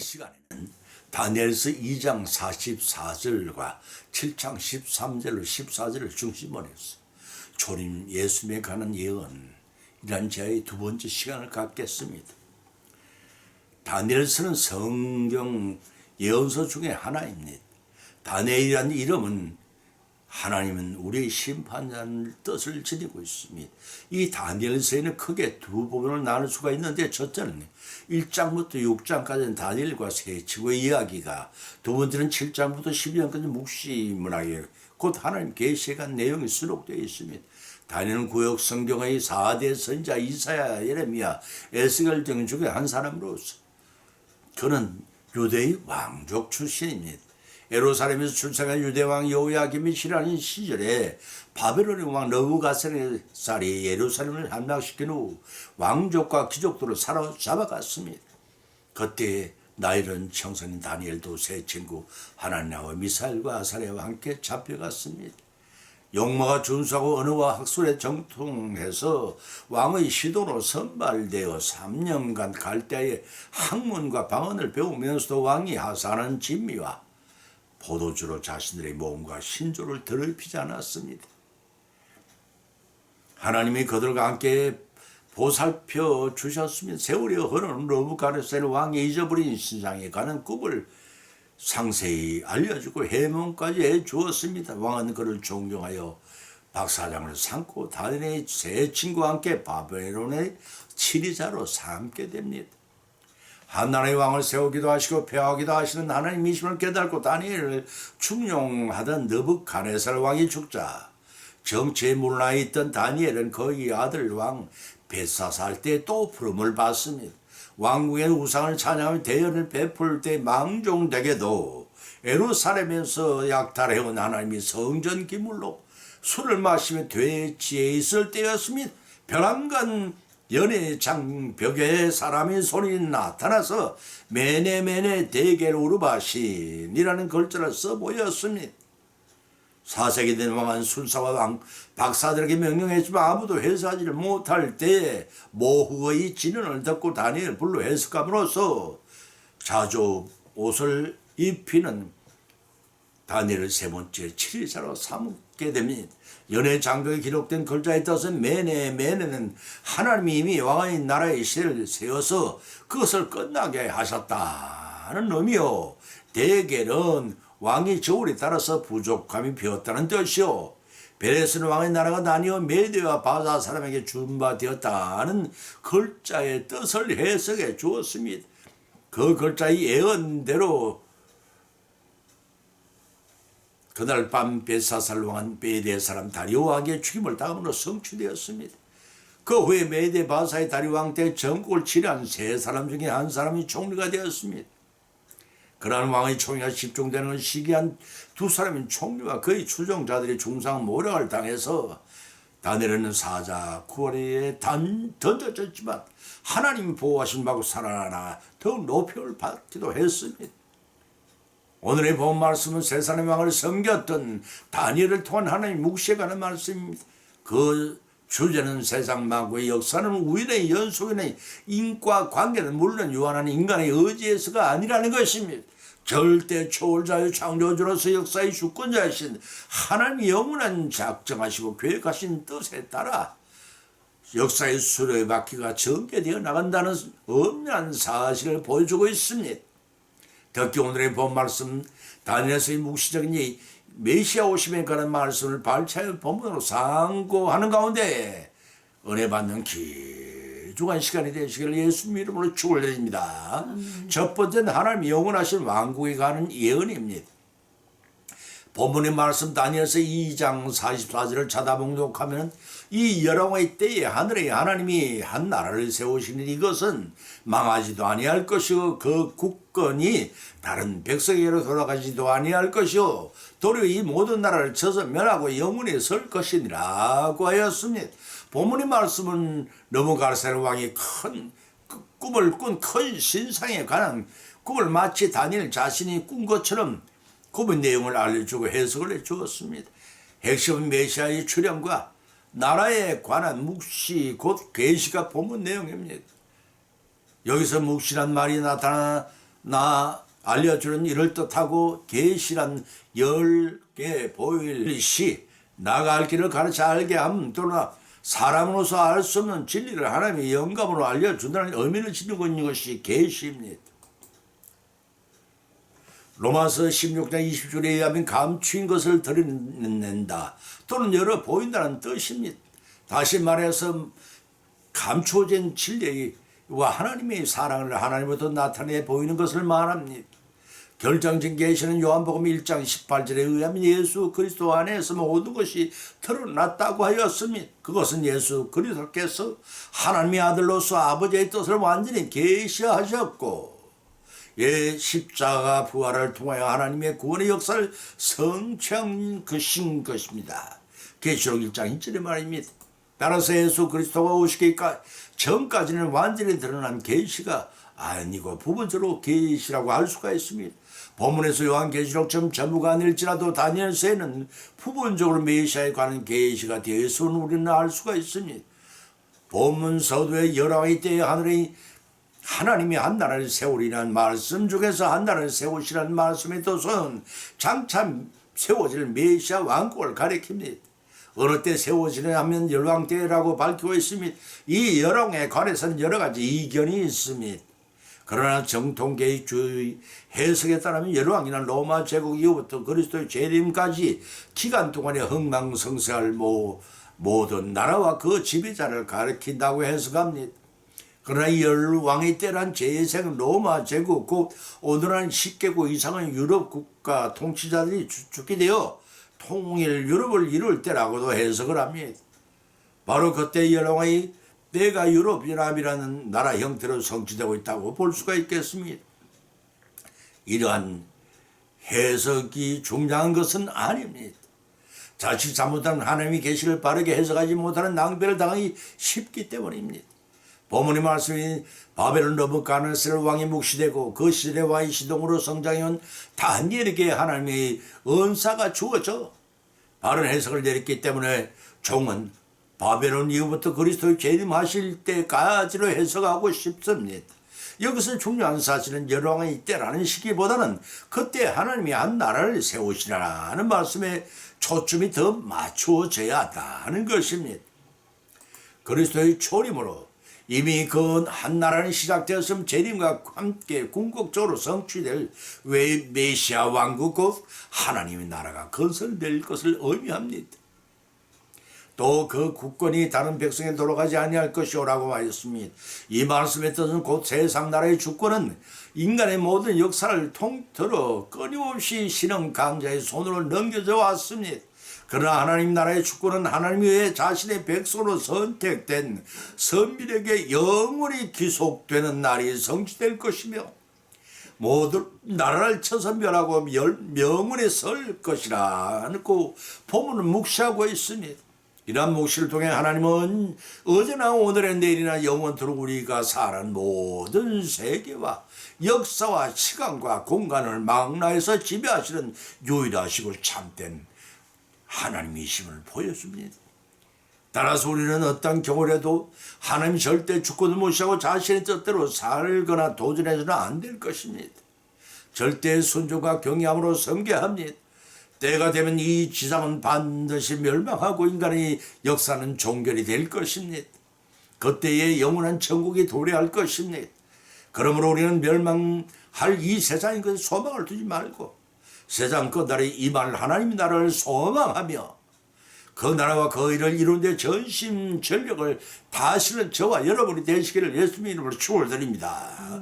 시간에는 다니엘서 2장 44절과 7장 13절로 14절을 중심으로 해서 초림 예수님에 관한 예언이란 제의 두 번째 시간을 갖겠습니다. 다니엘서는 성경 예언서 중에 하나입니다. 다니엘이라는 이름은 하나님은 우리의 심판자의 뜻을 지니고 있습니다. 이 다니엘서에는 크게 두 부분을 나눌 수가 있는데, 첫째는 1장부터 6장까지는 다니엘과 세 척의 이야기가, 두 번째는 7장부터 12장까지 묵시 문학에 곧 하나님 계시에 관한 내용이 수록되어 있습니다. 다니엘은 구약 성경의 4대 선지자 이사야, 예레미야, 에스겔 등 중에 한 사람으로서 그는 유대의 왕족 출신입니다. 예루살렘에서 출생한 유대왕 여호야김이 지나는 시절에 바벨론의 왕 느부갓네살이 예루살렘을 함락시킨 후 왕족과 귀족들을 사로잡아갔습니다. 그때 나일은 청소년 다니엘도 세 친구 하나냐와 미사엘과 아사랴와 함께 잡혀갔습니다. 용모가 준수하고 언어와 학술에 정통해서 왕의 시도로 선발되어 3년간 갈대아의 학문과 방언을 배우면서도 왕이 하사하는 진미와 포도주로 자신들의 몸과 신조를 더럽히지 않았습니다. 하나님이 그들과 함께 보살펴 주셨으면 세월이 흐르는 느부갓네살 왕이 잊어버린 신상에 관한 꿈을 상세히 알려주고 해몽까지 해주었습니다. 왕은 그를 존경하여 박사장을 삼고 다니엘의 세 친구와 함께 바벨론의 치리자로 삼게 됩니다. 한나라의 왕을 세우기도 하시고 폐하기도 하시는 하나님이심을 깨닫고 다니엘을 충용하던 느부갓네살 왕이 죽자 정치에 물러나 있던 다니엘은 그의 아들 왕 벨사살 때 또 부름을 받습니다. 왕궁의 우상을 찬양하며 대연을 베풀 때 망종되게도 예루살렘에서 약탈해온 하나님이 성전 기물로 술을 마시며 돼지에 있을 때였습니다. 벼랑간 연의 장벽에 사람의 손이 나타나서 메네메네 대겔 우르바신이라는 글자를 써보였습니다. 4세기 된 왕은 술사와 왕 박사들에게 명령했지만 아무도 해석하지를 못할 때 모후의 진언을 듣고 다니엘 불러 해석함으로써 자주 옷을 입히는 다니엘을 세 번째 치리자로 삼게 됩니다. 연의 장벽에 기록된 글자에 따라서 메네는 하나님이 이미 왕의 나라의 시대를 세워서 그것을 끝나게 하셨다는 의미요. 대겔은 왕이 저울에 따라서 부족함이 비었다는 뜻이요. 베레스는 왕의 나라가 나뉘어 메대와 바사 사람에게 준바되었다는 글자의 뜻을 해석해 주었습니다. 그 글자의 예언대로 그날 밤 벨사살 왕은 메대 사람 다리오 왕의 죽임을 당함으로 성취되었습니다. 그 후에 메대 바사의 다리오 왕 때 전국을 치료한 세 사람 중에 한 사람이 총리가 되었습니다. 그러한 왕의 총리가 집중되는 시기한 두 사람인 총리와 그의 추종자들이 중상 모략을 당해서 다니엘은 사자 구월에 던져졌지만 하나님이 보호하신 바고 살아나 더욱 높임을 받기도 했습니다. 오늘의 본 말씀은 세상의 왕을 섬겼던 다니엘을 통한 하나님의 묵시에 관한 말씀입니다. 그 주제는 세상 만국의 역사는 우연의 연속의 인과 관계는 물론 유한한 인간의 의지에서가 아니라는 것입니다. 절대 초월자유 창조주로서 역사의 주권자이신 하나님이 영원한 작정하시고 계획하신 뜻에 따라 역사의 수레 바퀴가 전개되어 나간다는 엄연한 사실을 보여주고 있습니다. 특히 오늘의 본 말씀 다니엘서의 묵시적인 메시아 오심에 관한 말씀을 발차의 본문으로 상고하는 가운데 은혜 받는 귀중한 시간이 되시기를 예수님 이름으로 축원드립니다. 첫 번째는 하나님이 영원하신 왕국에 관한 예언입니다. 본문의 말씀 다니엘서 2장 44절을 찾아봉독하면 이 여호와의 때에 하늘에 하나님이 한 나라를 세우시니 이것은 망하지도 아니할 것이요 그 국권이 다른 백성에게로 돌아가지도 아니할 것이요 도리어 이 모든 나라를 쳐서 멸하고 영원히 설 것이니라고 하였습니다. 본문의 말씀은 느부갓네살 왕이 큰 꿈을 꾼 큰 신상에 관한 꿈을 마치 다니엘 자신이 꾼 것처럼 꿈의 내용을 알려주고 해석을 해주었습니다. 핵심은 메시아의 출현과 나라에 관한 묵시 곧 계시가 본문 내용입니다. 여기서 묵시란 말이 나타나 나 알려주는 이를 뜻하고 계시란 10개 보일 시 나가 알 길을 가르쳐 알게 함 또나 사람으로서 알 수 없는 진리를 하나님의 영감으로 알려준다는 의미를 지니고 있는 것이 계시입니다. 로마서 16장 20절에 의하면 감추인 것을 드러낸다 또는 열어 보인다는 뜻입니다. 다시 말해서 감추어진 진리와 하나님의 사랑을 하나님부터 나타내 보이는 것을 말합니다. 결정적인 계시는 요한복음 1장 18절에 의하면 예수 그리스도 안에서 모든 것이 드러났다고 하였습니다. 그것은 예수 그리스도께서 하나님의 아들로서 아버지의 뜻을 완전히 계시하셨고 십자가 부활을 통하여 하나님의 구원의 역사를 성취한 것입니다. 계시록 1장 1절의 말입니다. 따라서 예수 그리스도가 오시기 전까지는 완전히 드러난 계시가 아니고 부분적으로 계시라고 할 수가 있습니다. 본문에서 요한계시록처럼 전부가 아닐지라도 다니엘서에는 부분적으로 메시아에 관한 계시가 되어 있음을 우리는 알 수가 있습니다. 본문 서두에 열왕의 때에 하나님이 한 나라를 세우리라는 말씀 중에서 한 나라를 세우시라는 말씀의 뜻은 장차 세워질 메시아 왕국을 가리킵니다. 어느 때 세워지냐 하면 열왕 때라고 밝히고 있습니다. 이 열왕에 관해서는 여러 가지 이견이 있습니다. 그러나 정통계의 해석에 따르면 열왕이나 로마 제국 이후부터 그리스도의 재림까지 기간 동안에 흥망성쇠할 모든 나라와 그 지배자를 가리킨다고 해석합니다. 그러나 이 열왕의 때란 재생 로마 제국 곧 오늘날 10개국 이상의 유럽 국가 통치자들이 주축이 되어 통일 유럽을 이룰 때라고도 해석을 합니다. 바로 그때 열왕의 때가 유럽연합이라는 나라 형태로 성취되고 있다고 볼 수가 있겠습니다. 이러한 해석이 중요한 것은 아닙니다. 자칫 잘못하면 하나님의 계시를 바르게 해석하지 못하는 낭비를 당하기 쉽기 때문입니다. 본문의 말씀이 바벨론 느부갓네살 왕이 묵시되고 그 시절의 왕이 시동으로 성장해온 다니엘에게 하나님의 은사가 주어져 바른 해석을 내렸기 때문에 종은 바벨론 이후부터 그리스도의 재림하실 때까지로 해석하고 싶습니다. 여기서 중요한 사실은 열왕의 때라는 시기보다는 그때 하나님이 한 나라를 세우시라는 말씀에 초점이 더 맞추어져야 한다는 것입니다. 그리스도의 초림으로 이미 그 한 나라는 시작되었으면 재림과 함께 궁극적으로 성취될 메시아 왕국 곧 하나님의 나라가 건설될 것을 의미합니다. 또 그 국권이 다른 백성에 돌아가지 아니할 것이오라고 하였습니다. 이 말씀의 뜻은 곧 세상 나라의 주권은 인간의 모든 역사를 통틀어 끊임없이 신흥 강자의 손으로 넘겨져 왔습니다. 그러나 하나님 나라의 주권은 하나님 외에 자신의 백성으로 선택된 선민에게 영원히 기속되는 날이 성취될 것이며 모든 나라를 쳐서 멸하고 명운에 설 것이라고 본문은 묵시하고 있습니다. 이러한 묵시를 통해 하나님은 어제나 오늘의 내일이나 영원토록 우리가 사는 모든 세계와 역사와 시간과 공간을 망라해서 지배하시는 유일하시고 참된 하나님이심을 보여줍니다. 따라서 우리는 어떤 경우라도 하나님 절대 주권을 무시하고 자신의 뜻대로 살거나 도전해서는 안 될 것입니다. 절대 순종과 경외함으로 섬겨야 합니다. 때가 되면 이 지상은 반드시 멸망하고 인간의 역사는 종결이 될 것입니다. 그때에 영원한 천국이 도래할 것입니다. 그러므로 우리는 멸망할 이 세상에 그 소망을 두지 말고 세상 끝날에 임할 하나님의 나라를 소망하며 그 나라와 그 일을 이루는 데 전심전력을 다하시는 저와 여러분이 되시기를 예수님의 이름으로 축원드립니다.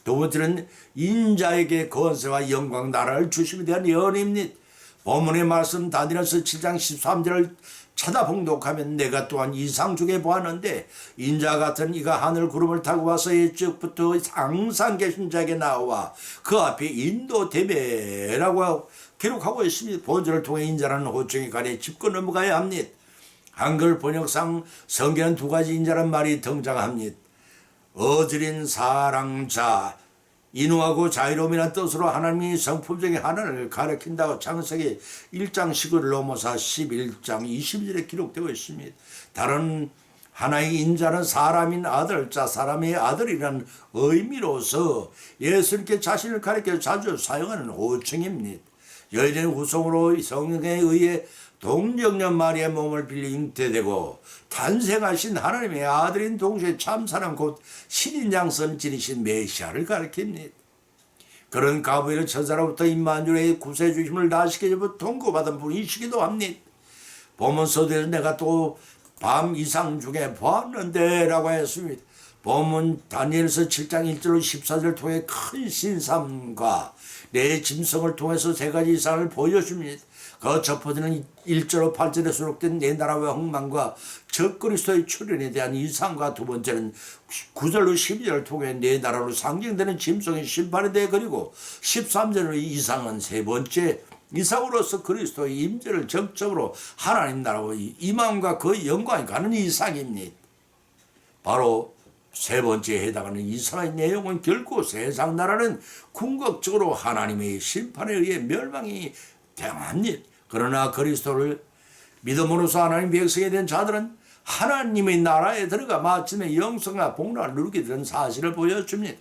두 번째는 인자에게 권세와 영광 나라를 주심에 대한 예언입니다. 본문의 말씀 다니엘서 7장 13절을 찾아봉독하면 내가 또한 이상 중에 보았는데 인자 같은 이가 하늘 구름을 타고 와서 예측부터 항상 계신 자에게 나와 그 앞에 인도되매라고 기록하고 있습니다. 본절을 통해 인자라는 호칭에 관해 짚고 넘어가야 합니다. 한글 번역상 성경은 두 가지 인자란 말이 등장합니다. 어지린 사랑자, 인후하고 자유로움이라는 뜻으로 하나님이 성품 중에 하나를 가리킨다고 창세기 1장 19절 로마서 11장 22절에 기록되어 있습니다. 다른 하나의 인자는 사람인 아들, 자 사람의 아들이라는 의미로서 예수님께 자신을 가리켜 자주 사용하는 호칭입니다. 여인의 후손으로 성령에 의해 동정녀 마리아의 몸을 빌려 잉태되고 탄생하신 하나님의 아들인 동시에 참사랑 곧 신인 양선 지니신 메시아를 가리킵니다. 그런 가부에는 천사로부터 임마누엘의 구세주심을 나시게 접어 통고받은 분이시기도 합니다. 본문서대에서 내가 또 밤 이상 중에 보았는데 라고 했습니다. 본문 다니엘서 7장 1절로 14절을 통해 큰 신삼과 내 짐승을 통해서 세 가지 이상을 보여줍니다. 그 첫 번째는 1절로 8절에 수록된 내 나라와 흥망과 적그리스도의 출현에 대한 이상과 두 번째는 9절로 12절을 통해 내 나라로 상징되는 짐승의 심판에 대해 그리고 13절의 이상은 세 번째 이상으로서 그리스도의 임재를 정적으로 하나님 나라와 임함과 그 영광이 가는 이상입니다. 바로 세 번째에 해당하는 이상의 내용은 결코 세상 나라는 궁극적으로 하나님의 심판에 의해 멸망이 당합니다. 그러나 그리스도를 믿음으로써 하나님 백성이 된 자들은 하나님의 나라에 들어가 마침내 영성과 복락을 누리게 되는 사실을 보여줍니다.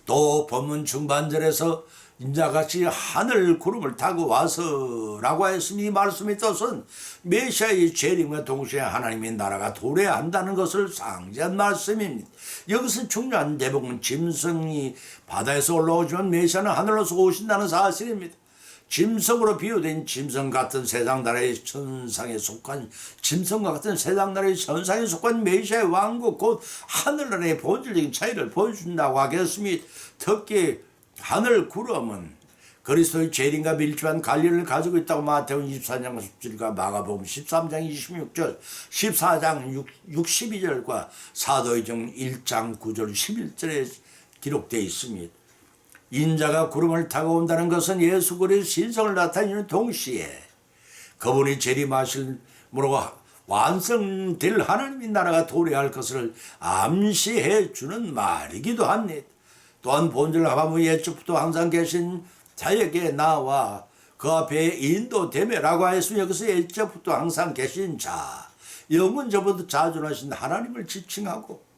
또 본문 중반절에서 인자같이 하늘 구름을 타고 와서라고 했으니 이 말씀의 뜻은 메시아의 재림과 동시에 하나님의 나라가 도래한다는 것을 상징한 말씀입니다. 여기서 중요한 대목은 짐승이 바다에서 올라오지만 메시아는 하늘로서 오신다는 사실입니다. 짐승으로 비유된 짐승 같은 세상 나라의 천상에 속한 짐승과 같은 세상 나라의 천상에 속한 메시아의 왕국 곧 하늘나라의 본질적인 차이를 보여준다고 하겠습니다. 특히 하늘 구름은 그리스도의 재림과 밀접한 관련을 가지고 있다고 마태복음 24장 10절과 마가복음 13장 26절 14장 62절과 사도행전 1장 9절 11절에 기록되어 있습니다. 인자가 구름을 타고 온다는 것은 예수 그리스도의 신성을 나타내는 동시에 그분이 재림하심으로 완성될 하나님의 나라가 도래할 것을 암시해 주는 말이기도 합니다. 또한 본절 하바무 예측부터 항상 계신 자에게 나와 그 앞에 인도되매라고 하였으니 여기서 예측부터 항상 계신 자, 영원저부터 자존하신 하나님을 지칭하고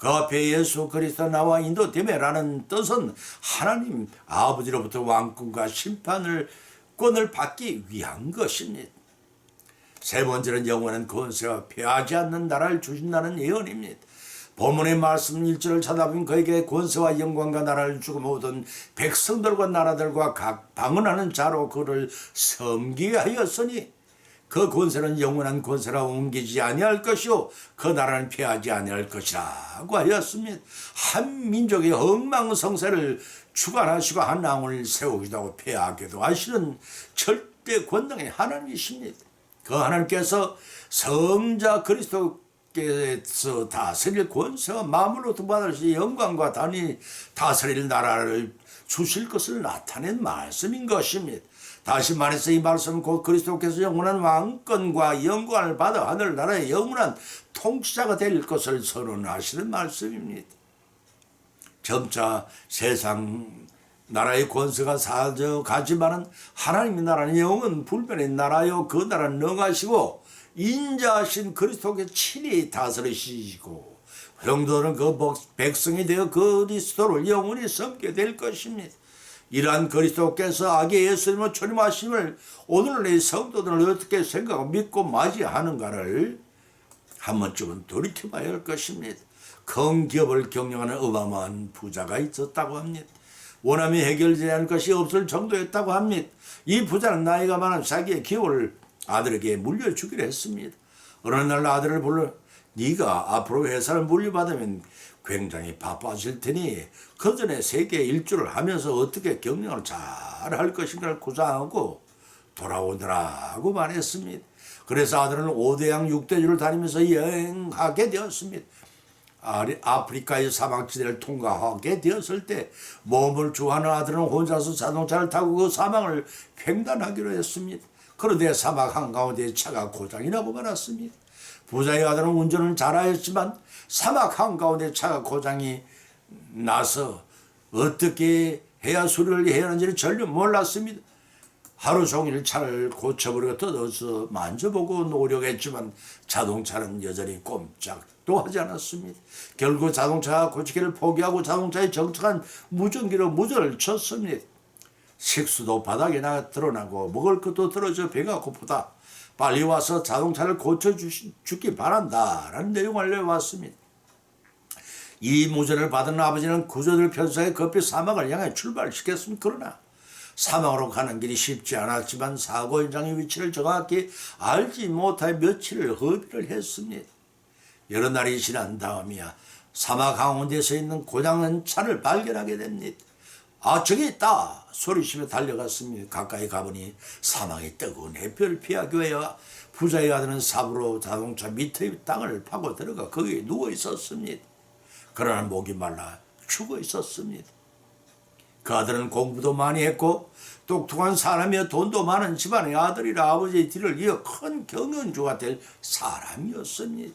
그 앞에 예수 그리스도 나와 인도되매라는 뜻은 하나님 아버지로부터 왕권과 심판을 권을 받기 위한 것입니다. 세 번째는 영원한 권세와 패하지 않는 나라를 주신다는 예언입니다. 본문의 말씀 1절을 찾아보면 그에게 권세와 영광과 나라를 주고 모든 백성들과 나라들과 각 방언하는 자로 그를 섬기게 하였으니 그 권세는 영원한 권세라 옮기지 아니할 것이요 그 나라는 패하지 아니할 것이라고 하였습니다. 한 민족의 엉망성쇠를 주관하시고 한 왕을 세우기도 하고 패하기도 하시는 절대 권능의 하나님이십니다. 그 하나님께서 성자 그리스도께서 다스릴 권세와 마음으로부터 받으실 영광과 단위 다스릴 나라를 주실 것을 나타낸 말씀인 것입니다. 다시 말해서 이 말씀은 곧 그리스도께서 영원한 왕권과 영광을 받아 하늘나라의 영원한 통치자가 될 것을 선언하시는 말씀입니다. 점차 세상 나라의 권세가 사져가지만은 하나님의 나라는 영원 불변의 나라요 그 나라는 능하시고 인자하신 그리스도께서 친히 다스리시고 성도는 그 백성이 되어 그리스도를 영원히 섬게 될 것입니다. 이러한 그리스도께서 악의 예수님을 초림하심을 오늘의 성도들은 어떻게 생각하고 믿고 맞이하는가를 한 번쯤은 돌이켜봐야 할 것입니다. 큰 기업을 경영하는 어마어마한 부자가 있었다고 합니다. 원함이 해결되지 않을 것이 없을 정도였다고 합니다. 이 부자는 나이가 많아 자기의 기업을 아들에게 물려주기로 했습니다. 어느 날 아들을 불러 네가 앞으로 회사를 물려받으면 굉장히 바빠질 테니 그 전에 세계 일주를 하면서 어떻게 경영을 잘 할 것인가를 구상하고 돌아오더라고 말했습니다. 그래서 아들은 5대양 6대주를 다니면서 여행하게 되었습니다. 아프리카의 사막지대를 통과하게 되었을 때 몸을 좋아하는 아들은 혼자서 자동차를 타고 그 사막을 횡단하기로 했습니다. 그런데 사막 한가운데 차가 고장이 나고 말았습니다. 부자의 아들은 운전을 잘하였지만 사막 한가운데 차가 고장이 나서 어떻게 해야 수리를 해야 하는지를 전혀 몰랐습니다. 하루 종일 차를 고쳐버리고 뜯어서 만져보고 노력했지만 자동차는 여전히 꼼짝도 하지 않았습니다. 결국 자동차 고치기를 포기하고 자동차에 정착한 무전기로 무전을 쳤습니다. 식수도 바닥에 드러나고 먹을 것도 떨어져 배가 고프다. 빨리 와서 자동차를 고쳐주기 바란다 라는 내용을 내왔습니다. 이 무전을 받은 아버지는 구조들 편성해 급히 사막을 향해 출발시켰습니다. 그러나 사막으로 가는 길이 쉽지 않았지만 사고 현장의 위치를 정확히 알지 못해 며칠을 허비를 했습니다. 여러 날이 지난 다음이야 사막 가운데서 있는 고장난 차를 발견하게 됩니다. 아, 저기 있다 소리치며 달려갔습니다. 가까이 가보니 사막의 뜨거운 햇볕을 피하기 위해 부자의 아들은 삽으로 자동차 밑의 땅을 파고 들어가 거기에 누워 있었습니다. 그러나 목이 말라 죽어 있었습니다. 그 아들은 공부도 많이 했고 똑똑한 사람이여 돈도 많은 집안의 아들이라 아버지의 뒤를 이어 큰 경영주가 될 사람이었습니다.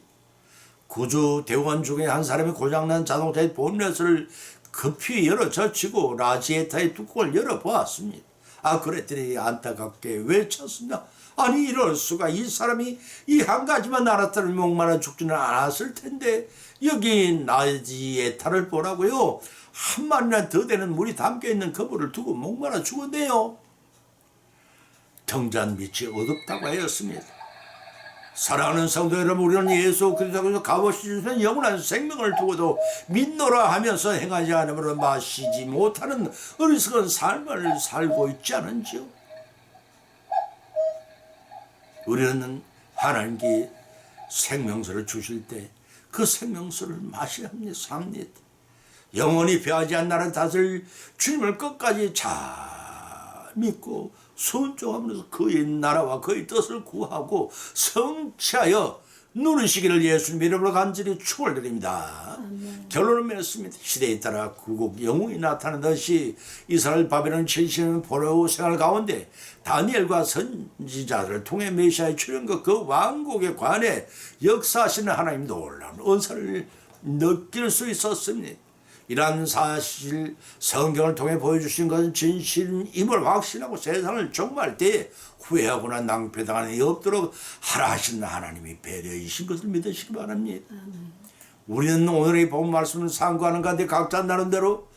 구조 대원 중에 한 사람이 고장난 자동차의 본넷을 급히 열어 젖히고 라지에타의 뚜껑을 열어보았습니다. 아, 그랬더니 안타깝게 외쳤습니다. 아니, 이럴 수가. 이 사람이 이 한 가지만 알았다면 목마르 죽지는 않았을 텐데 여기 라지에타를 보라고요. 한 마리나 더 되는 물이 담겨있는 거부를 두고 목마르 죽었네요. 정잔 빛이 어둡다고 하였습니다. 사랑하는 성도 여러분, 우리는 예수 그리스도께서 값없이 주신 영원한 생명을 두고도 믿노라 하면서 행하지 않으므로 마시지 못하는 어리석은 삶을 살고 있지 않은지요? 우리는 하나님께 생명수를 주실 때 그 생명수를 마셔야 합니다. 영원히 변하지 않는 나를 다스릴 주님을 끝까지 잘 믿고 순종하면서 그의 나라와 그의 뜻을 구하고 성취하여 누리시기를 예수님 이름으로 간절히 축원드립니다. 결론을 맺습니다. 시대에 따라 구국 영웅이 나타나듯이 이스라엘 바벨론 70년 포로 생활 가운데 다니엘과 선지자들을 통해 메시아의 출현과 그 왕국에 관해 역사하시는 하나님 놀라운 은사를 느낄 수 있었습니다. 이러한 사실 성경을 통해 보여주신 것은 진실임을 확신하고 세상을 종말 때에 후회하거나 낭패당하는 일 없도록 하라 하신 하나님이 배려이신 것을 믿으시기 바랍니다. 우리는 오늘의 본 말씀을 상고하는 가운데 각자 나름대로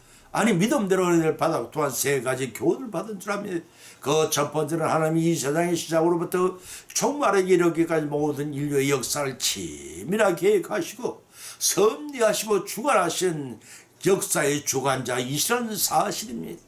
믿음대로 은혜를 받아 또한 세 가지 교훈을 받은 줄 압니다. 그 첫 번째는 하나님이 이 세상의 시작으로부터 종말에 이르기까지 모든 인류의 역사를 치밀하게 계획하시고 섭리하시고 주관하신 역사의 주관자이시라는 사실입니다.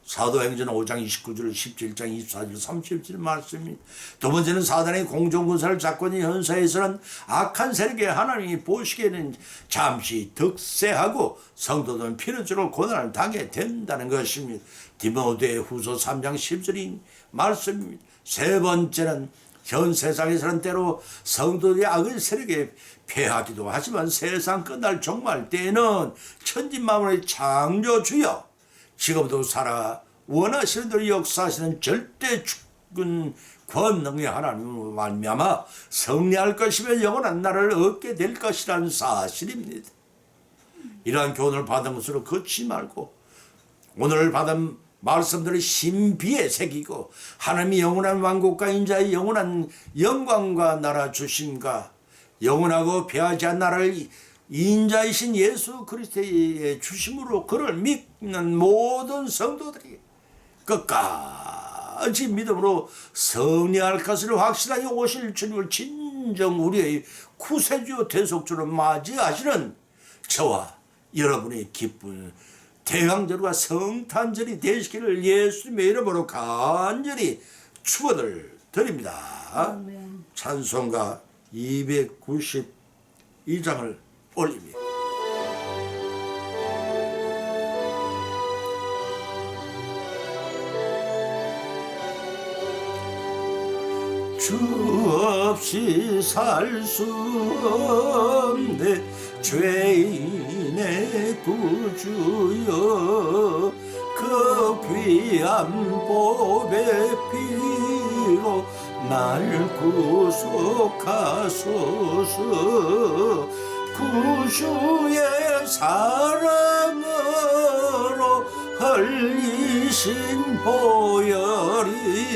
사도행전 5장 29절 17장 24절 37절 말씀입니다. 두 번째는 사단의 공정군사를 잡고 있는 현사에서는 악한 세력에 하나님이 보시기에는 잠시 득세하고 성도들은 필연적으로 고난을 당해 된다는 것입니다. 디모데 후서 3장 10절인 말씀입니다. 세 번째는 현 세상에서는 때로 성도들이 악의 세력에 패하기도 하지만 세상 끝날 종말 때에는 천지만물의 창조주여 지금도 살아 원하시는 대로 역사하시는 절대 주권 권능의 하나님으로 말미암아 승리할 것이며 영원한 나라를 얻게 될 것이라는 사실입니다. 이러한 교훈을 받은 것으로 그치지 말고 오늘 받은 말씀들을 신비에 새기고 하나님이 영원한 왕국과 인자의 영원한 영광과 나라 주심과 영원하고 변하지 않는 나라를 인자이신 예수 그리스도의 주심으로 그를 믿는 모든 성도들이 끝까지 믿음으로 승리할 것을 확실하게 오실 주님을 진정 우리의 구세주 대속주로 맞이하시는 저와 여러분의 기쁜 대강절과 성탄절이 되시기를 예수님의 이름으로 간절히 축원을 드립니다. 아멘. 찬송가 292장을 올립니다. 주 없이 살 수 없네 죄인의 구주여 그 귀한 보배 피로 날 구속하소서 구주의 사랑으로 흘리신 보혈이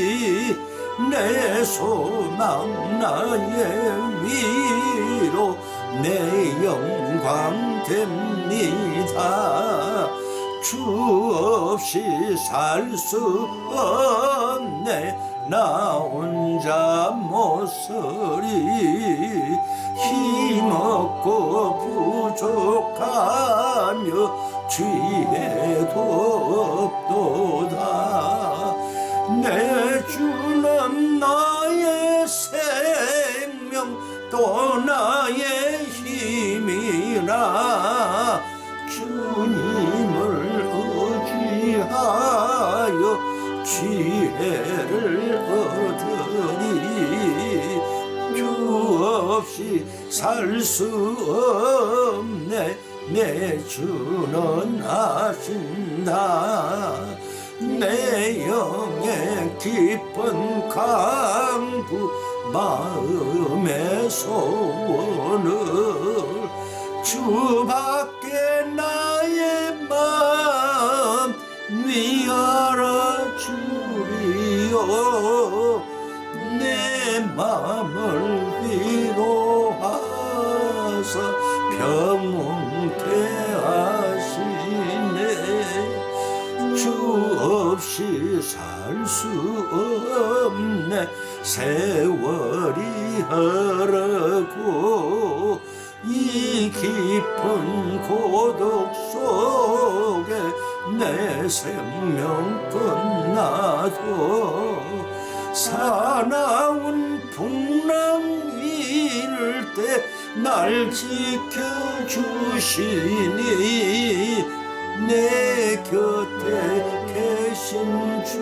내 소망 나의 위로 내 영광 됩니다. 주 없이 살 수 없네 나 혼자 못 서리 힘없고 부족하며 죄도 없도다. 내 주는 나의 생명 또 나의 힘이라 주님을 의지하여 지혜를 얻으리. 주 없이 살 수 없네 내 주는 아신다. 내 영의 깊은 강구 마음의 소원을 주밖에 나의 마음 위하라 주리여. 내 마음을 위로하사 평온케 하시네. 주 없이 살 수 없네 세월이 흐르고 이 깊은 고독 속에 내 생명 끝나도 사나운 풍랑 이를 때 날 지켜주시니 내 곁에 계신 주